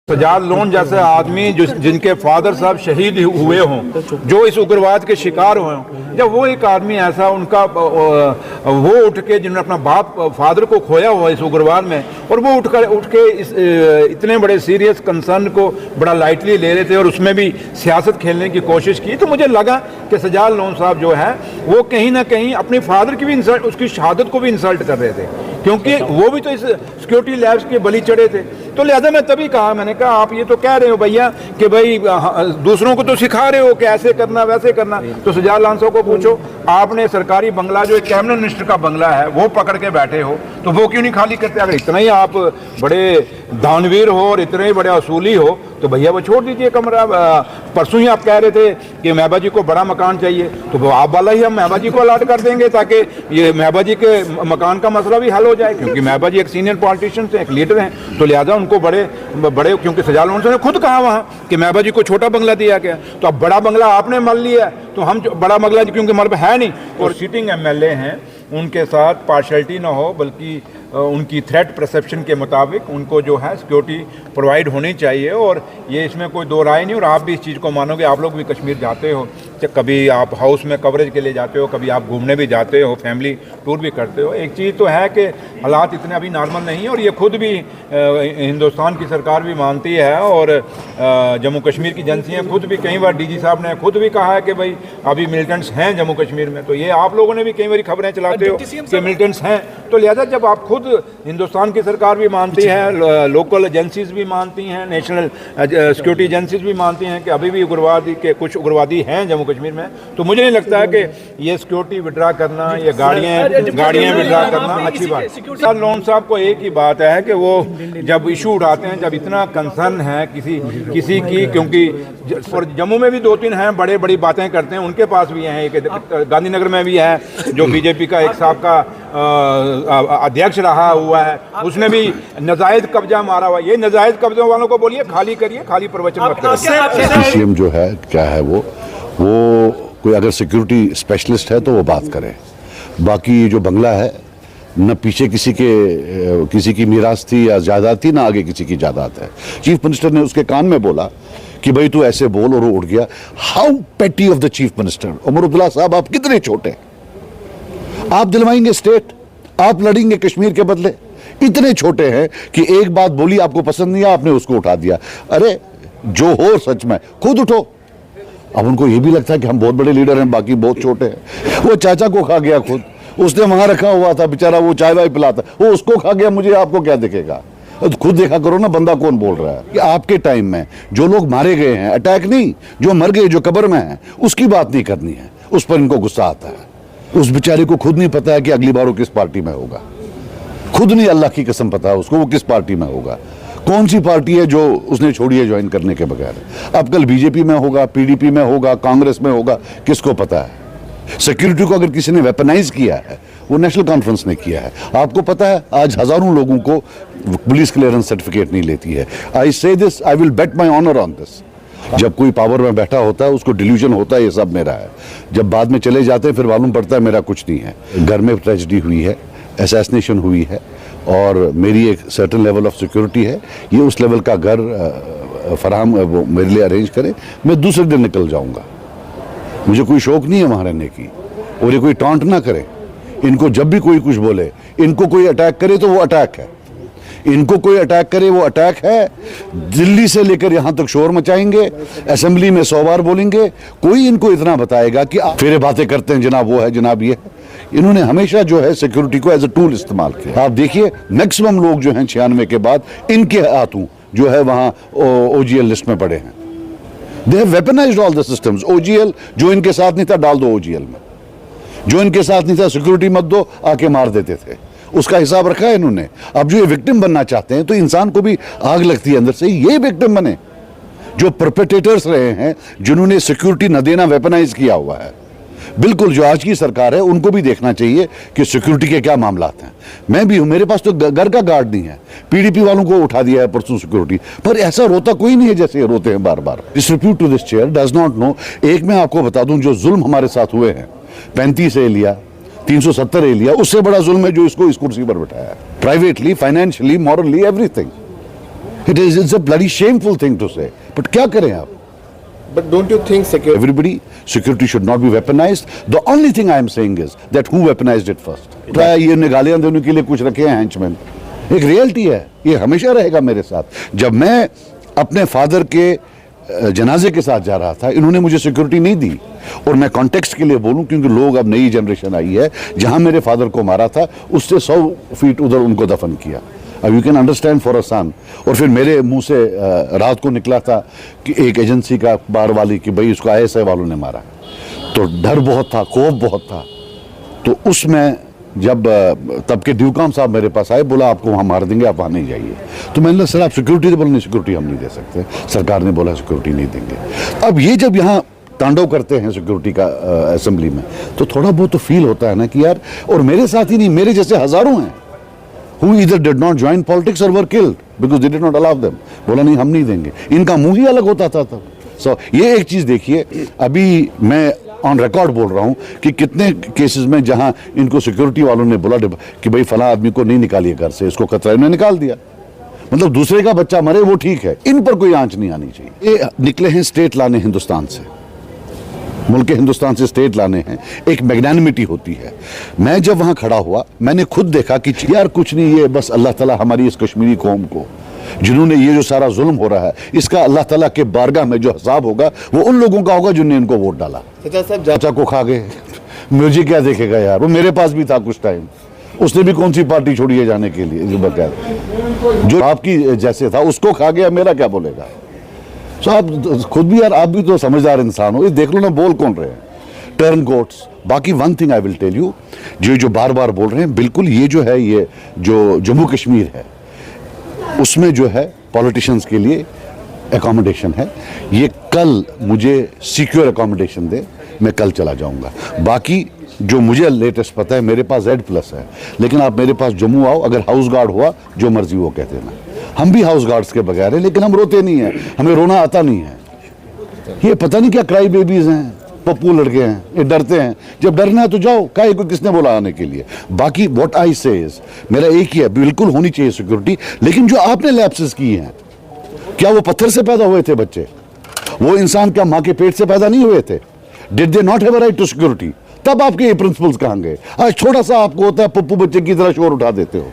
Sajjad loan जैसे आदमी जिनके फादर साहब शहीद हुए हों, जो इस उग्रवाद के शिकार हुए हों, जब वो एक आदमी ऐसा उनका वो उठ के जिन्होंने अपना बाप फादर को खोया हुआ इस उग्रवाद में, और वो उठ के इस इतने बड़े सीरियस कंसर्न को बड़ा लाइटली ले रहे थे और उसमें भी सियासत खेलने की कोशिश की, तो मुझे लगा कि सजाद लोन साहब जो है वो कहीं ना कहीं अपने फादर की भी इंसल्ट, उसकी शहादत को भी इंसल्ट कर रहे थे, क्योंकि वो भी तो इस सिक्योरिटी लैब्स के बलि चढ़े थे। तो लिहाजा मैं तभी कहा, मैंने कहा आप ये तो कह रहे हो भैया कि भाई दूसरों को तो सिखा रहे हो कि ऐसे करना वैसे करना, तो सजाद लोन साहब को पूछो, आपने सरकारी बंगला जो एक कैबिनेट मिनिस्टर का बंगला है वो पकड़ के बैठे हो, तो वो क्यों नहीं खाली करते? अगर इतना ही आप बड़े दानवीर हो और इतने ही बड़े असूली हो तो भैया वो छोड़ दीजिए कमरा। परसों ही आप कह रहे थे कि महबा जी को बड़ा मकान चाहिए, तो वो आप वाला ही हम महबा जी को अलाट कर देंगे ताकि ये महबा जी के मकान का मसला भी हल हो जाए, क्योंकि महबा जी एक सीनियर पॉलिटिशियन हैं, एक लीडर हैं, तो लिहाजा उनको बड़े क्योंकि सजाद लोन साहब ने खुद कहा वहाँ कि महबा जी को छोटा बंगला दिया गया, तो अब बड़ा बंगला आपने मल लिया, तो हम बड़ा बंगला क्योंकि मर्ब है नहीं, और सिटिंग एमएलए हैं उनके साथ पार्शलिटी ना हो, बल्कि उनकी थ्रेट परसेप्शन के मुताबिक उनको जो है सिक्योरिटी प्रोवाइड होनी चाहिए, और ये इसमें कोई दो राय नहीं। और आप भी इस चीज़ को मानोगे, आप लोग भी कश्मीर जाते हो, कभी आप हाउस में कवरेज के लिए जाते हो, कभी आप घूमने भी जाते हो, फैमिली टूर भी करते हो। एक चीज़ तो है कि हालात इतने अभी नॉर्मल नहीं है, और ये खुद भी हिंदुस्तान की सरकार भी मानती है, और जम्मू कश्मीर की एजेंसियाँ खुद भी, कई बार डीजी साहब ने खुद भी कहा है कि भाई अभी मिलिटेंट्स हैं जम्मू कश्मीर में, तो ये आप लोगों ने भी कई बार खबरें चलाते हो कि मिलिटेंट्स हैं, तो लिहाजा जब आप खुद हिंदुस्तान की सरकार भी मानती है, लोकल एजेंसीज भी मानती हैं, नेशनल सिक्योरिटी एजेंसीज भी मानती हैं कि अभी भी उग्रवादी के कुछ उग्रवादी हैं जम्मू कश्मीर में, तो मुझे नहीं लगता है कि ये सिक्योरिटी विड्रा करना, ये गाड़ियाँ विड्रा करना अच्छी बात है। लोन साहब को एक ही बात है कि वो जब इशू उठाते हैं, जब इतना कंसर्न है किसी की, क्योंकि जम्मू में भी 2-3 हैं बड़ी बातें करते हैं, उनके पास भी हैं, एक गांधीनगर में भी है जो बीजेपी का एक साहब का अध्यक्ष रहा हुआ है, उसने भी नजायज कब्जा मारा हुआ। ये नजायज कब्जा वालों को बोलिए खाली करिए, खाली प्रवचन मत करिए। सीएम जो है क्या है वो कोई अगर सिक्योरिटी स्पेशलिस्ट है तो वो बात करे, बाकी जो बंगला है न पीछे किसी की मीरास थी या जायदाद थी, ना आगे किसी की जायदाद है। चीफ मिनिस्टर ने उसके कान में बोला कि भाई तू ऐसे बोल, और वो उठ गया। How petty of the chief minister. Omar Abdullah साहब आप कितने छोटे, आप दिलवाएंगे स्टेट, आप लड़ेंगे कश्मीर के बदले, इतने छोटे हैं कि एक बात बोली आपको पसंद नहीं आया, आपने उसको उठा दिया। अरे जो हो सच में खुद उठो। अब उनको ये भी लगता है कि हम बहुत बड़े लीडर हैं, बाकी बहुत छोटे हैं। वो चाचा को खा गया खुद, उसने वहां रखा हुआ था बेचारा, वो चाय वाय पिलाता, वो उसको खा गया, मुझे आपको क्या दिखेगा? तो खुद देखा करो ना बंदा कौन बोल रहा है। कि आपके टाइम में जो लोग मारे गए हैं, अटैक नहीं, जो मर गए, जो कब्र में हैं, उसकी बात नहीं करनी है, उस पर इनको गुस्सा आता है। उस बेचारे को खुद नहीं पता है कि अगली बार वो किस पार्टी में होगा, खुद नहीं, अल्लाह की कसम पता है उसको वो किस पार्टी में होगा, कौन सी पार्टी है जो उसने छोड़ी है ज्वाइन करने के बगैर। अब कल बीजेपी में होगा, पीडीपी में होगा, कांग्रेस में होगा, किसको पता है। सिक्योरिटी को अगर किसी ने वेपनाइज किया है, वो नेशनल कॉन्फ्रेंस ने किया है। आपको पता है आज हजारों लोगों को पुलिस क्लियरेंस सर्टिफिकेट नहीं लेती है। I say this, I will bet my honour on this. जब कोई पावर में बैठा होता है उसको डिल्यूजन होता है ये सब मेरा है, जब बाद में चले जाते हैं फिर मालूम पड़ता है मेरा कुछ नहीं है। घर में ट्रेजेडी हुई है, असैसिनेशन हुई है, और मेरी एक सर्टेन लेवल ऑफ सिक्योरिटी है, ये उस लेवल का घर फराहम मेरे लिए अरेंज करे, मैं दूसरे दिन निकल जाऊंगा। मुझे कोई शौक नहीं है वहाँ रहने की, और ये कोई टॉन्ट ना करे। इनको जब भी कोई कुछ बोले, इनको कोई अटैक करे तो वो अटैक है, इनको कोई अटैक करे वो अटैक है। दिल्ली से लेकर यहां तक शोर मचाएंगे, असेंबली में 100 बार बोलेंगे, कोई इनको इतना बताएगा कि फिर बातें करते हैं जनाब वो है जनाब ये है। इन्होंने हमेशा जो है सिक्योरिटी को एज अ टूल इस्तेमाल किया। आप देखिए मैक्सिमम लोग जो हैं 96 के बाद इनके हाथों जो है वहां ओजीएल लिस्ट में पड़े हैं। They have weaponised all the systems. OGL जो इनके साथ नहीं था डाल दो ओजीएल में, जो इनके साथ नहीं था सिक्योरिटी मत दो, आके मार देते थे, उसका हिसाब रखा है इन्होंने। अब जो ये विक्टिम बनना चाहते हैं तो इंसान को भी आग लगती है अंदर से, ये विक्टिम बने जो परपेट्रेटर्स रहे हैं, जिन्होंने सिक्योरिटी न देना वेपनाइज किया हुआ है। बिल्कुल जो आज की सरकार है उनको भी देखना चाहिए कि सिक्योरिटी के क्या मामलात हैं। मैं भी हूं, मेरे पास तो घर का गार्ड नहीं है, पीडीपी वालों को उठा दिया है परसों सिक्योरिटी, पर ऐसा रोता कोई नहीं है जैसे रोते हैं बार बार। Distribute to this chair does not know. एक मैं आपको बता दूं, जो जुल्म हमारे साथ हुए हैं, 35 ए लिया, 370 ए लिया, उससे बड़ा जुल्म है जो इसको इस कुर्सी पर बैठाया है। Privately, financially, morally, everything. It's a bloody shameful thing to say. But क्या करें आप? But don't you think security? Everybody, security should not be weaponized. The only thing I am saying is that who weaponized it first? ये निगालियां देने के लिए कुछ रखे हैं हेंचमैन. एक रियलिटी है, ये हमेशा रहेगा मेरे साथ. जब मैं अपने फादर के जनाजे के साथ जा रहा था, इन्होंने मुझे सिक्योरिटी नहीं दी. और मैं कॉन्टेक्स्ट के लिए बोलूं क्योंकि लोग, अब नई जनरेशन आई है, जहां मेरे फादर को मारा था उससे 100 फीट उधर उनको दफन किया. अब you can understand for a son. और फिर मेरे मुंह से रात को निकला था कि एक एजेंसी का अखबार वाली कि भाई उसको ISI वालों ने मारा. तो डर बहुत था, खौफ बहुत था. तो उसमें जब तब के ड्यूकाम साहब मेरे पास आए, बोला आपको वहाँ मार देंगे, आप वहाँ नहीं जाइए. तो मैंने कहा सर आप सिक्योरिटी दे. बोले नहीं, सिक्योरिटी हम नहीं दे सकते, सरकार ने बोला सिक्योरिटी नहीं देंगे. अब ये जब यहाँ तांडव करते हैं सिक्योरिटी का असेंबली में, तो थोड़ा बहुत तो फील होता है ना कि यार. और मेरे साथ ही नहीं, मेरे जैसे हजारों हैं who either did not join politics or were killed because they did not allow them. बोला नहीं हम नहीं देंगे. इनका मुंह ही अलग होता था तब. सो ये एक चीज देखिए, अभी मैं ऑन रिकॉर्ड बोल रहा हूं कि कितने केसेस में जहां इनको सिक्योरिटी वालों ने बोला कि भाई फला आदमी को नहीं निकालिए घर से, इसको खतरा है, इन्होंने निकाल दिया. मतलब दूसरे का बच्चा मरे वो ठीक है, इन पर कोई आंच नहीं आनी चाहिए. ये निकले हैं स्टेट लाने हिंदुस्तान से, मुल्क हिंदुस्तान से स्टेट लाने हैं. एक मैग्नानिमिटी होती है. मैं जब वहां खड़ा हुआ, मैंने खुद देखा कि यार कुछ नहीं, ये बस अल्लाह ताला हमारी इस कश्मीरी कौम को, जिन्होंने ये जो सारा जुल्म हो रहा है, इसका अल्लाह ताला के बारगाह में जो हिसाब होगा वो उन लोगों का होगा जिन्होंने इनको वोट डाला. चाचा साहब चाचा को खा गए, मुझे क्या देखेगा यार. वो मेरे पास भी था कुछ टाइम, उसने भी कौन सी पार्टी छोड़ी है जाने के लिए, जो आपकी जैसे था उसको खा गया, मेरा क्या बोलेगा. तो आप खुद भी यार, आप भी तो समझदार इंसान हो, ये देख लो ना बोल कौन रहे हैं, टर्न गोट्स. बाकी one thing I will tell you, जो बार बार बोल रहे हैं, बिल्कुल ये जो है, ये जो जम्मू कश्मीर है उसमें जो है पॉलिटिशियंस के लिए एकोमोडेशन है. ये कल मुझे सिक्योर एकोमोडेशन दे, मैं कल चला जाऊंगा. बाकी जो मुझे लेटेस्ट पता है, मेरे पास Z+ है, लेकिन आप मेरे पास जम्मू आओ, अगर हाउस गार्ड हुआ जो मर्जी वो कहते हैं. हम भी हाउस गार्ड्स के बगैर हैं, लेकिन हम रोते नहीं हैं, हमें रोना आता नहीं है. ये पता नहीं क्या क्राई बेबीज हैं, पप्पू लड़के हैं, ये डरते हैं. जब डरना है तो जाओ, काहे को किसने बोला आने के लिए. बाकी व्हाट आई से इज, मेरा एक ही है, बिल्कुल होनी चाहिए सिक्योरिटी. लेकिन जो आपने लैप्सेस किए हैं, क्या वो पत्थर से पैदा हुए थे बच्चे? वो इंसान क्या माँ के पेट से पैदा नहीं हुए थे? Did they not have a right to security? तब आपके ये प्रिंसिपल्स कहाँ गए? आज छोटा सा आपको होता है, पप्पू बच्चे की तरह शोर उठा देते हो.